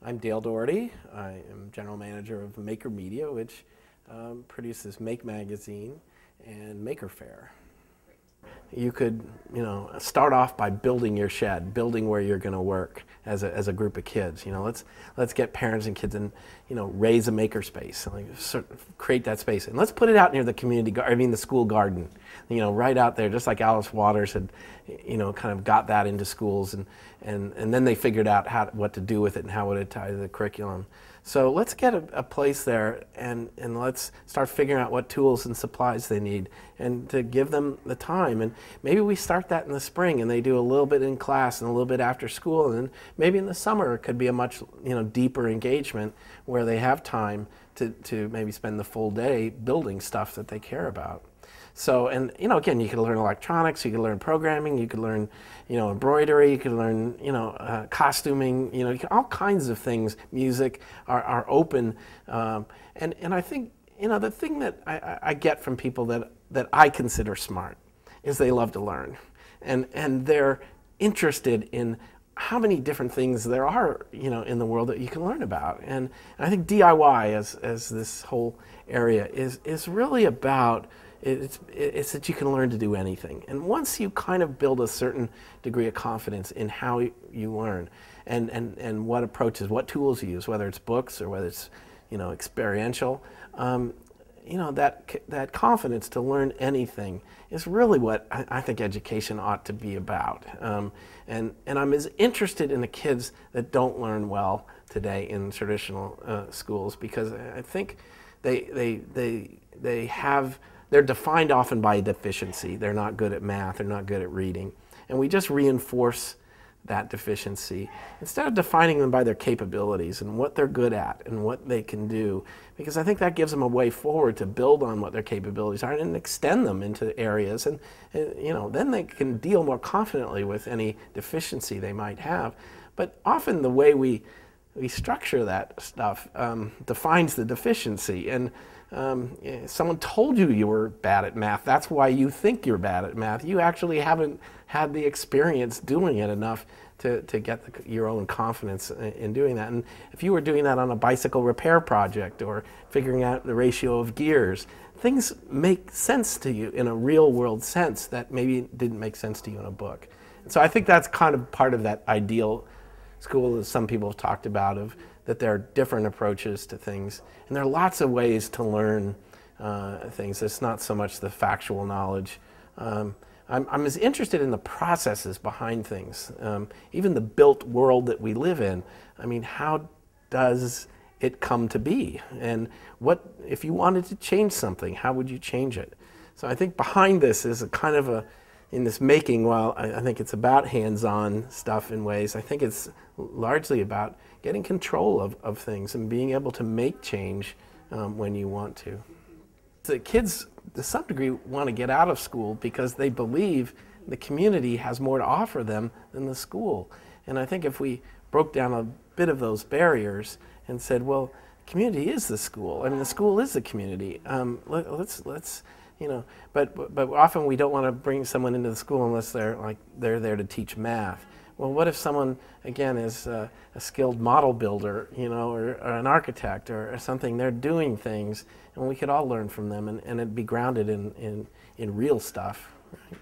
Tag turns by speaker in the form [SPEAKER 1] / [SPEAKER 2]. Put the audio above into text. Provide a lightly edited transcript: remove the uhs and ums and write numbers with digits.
[SPEAKER 1] I'm Dale Dougherty. I am general manager of Maker Media, which produces Make Magazine and Maker Faire. You could, start off by building your shed, building where you're going to work as a group of kids. Let's get parents and kids and raise a maker space, create that space, and let's put it out near the the school garden. Right out there, just like Alice Waters had, kind of got that into schools, and then they figured out what to do with it and how it would tie to the curriculum. So let's get a place there, and let's start figuring out what tools and supplies they need, and to give them the time. And maybe we start that in the spring, and they do a little bit in class and a little bit after school, and then maybe in the summer it could be a much deeper engagement where they have time to maybe spend the full day building stuff that they care about. So, and again, you could learn electronics, you could learn programming, you could learn, embroidery, you could learn, costuming, all kinds of things. Music are open, and I think, the thing that I get from people that I consider smart is they love to learn, and they're interested in how many different things there are, in the world that you can learn about. And I think DIY as this whole area is really about. It's that you can learn to do anything. And once you kind of build a certain degree of confidence in how you learn and what approaches, what tools you use, whether it's books or whether it's, experiential, that confidence to learn anything is really what I think education ought to be about. And I'm as interested in the kids that don't learn well today in traditional schools, because I think they're defined often by deficiency. They're not good at math, they're not good at reading. And we just reinforce that deficiency instead of defining them by their capabilities and what they're good at and what they can do, because I think that gives them a way forward to build on what their capabilities are and extend them into areas, and then they can deal more confidently with any deficiency they might have. But often the way we structure that stuff defines the deficiency. And someone told you were bad at math. That's why you think you're bad at math. You actually haven't had the experience doing it enough to get your own confidence in doing that. And if you were doing that on a bicycle repair project or figuring out the ratio of gears, things make sense to you in a real world sense that maybe didn't make sense to you in a book. And so I think that's kind of part of that ideal school, as some people have talked about, that there are different approaches to things, and there are lots of ways to learn things. It's not so much the factual knowledge. I'm as interested in the processes behind things, even the built world that we live in. I mean, how does it come to be? And what, if you wanted to change something, how would you change it? So I think behind this is a kind of in this making, while I think it's about hands-on stuff in ways, I think it's largely about getting control of things and being able to make change when you want to. The kids, to some degree, want to get out of school because they believe the community has more to offer them than the school. And I think if we broke down a bit of those barriers and said, well, community is the school, I mean, the school is the community. Let's but often we don't want to bring someone into the school unless they're there to teach math. Well, what if someone, again, is a skilled model builder, or an architect or something? They're doing things, and we could all learn from them, and it'd be grounded in real stuff. Right?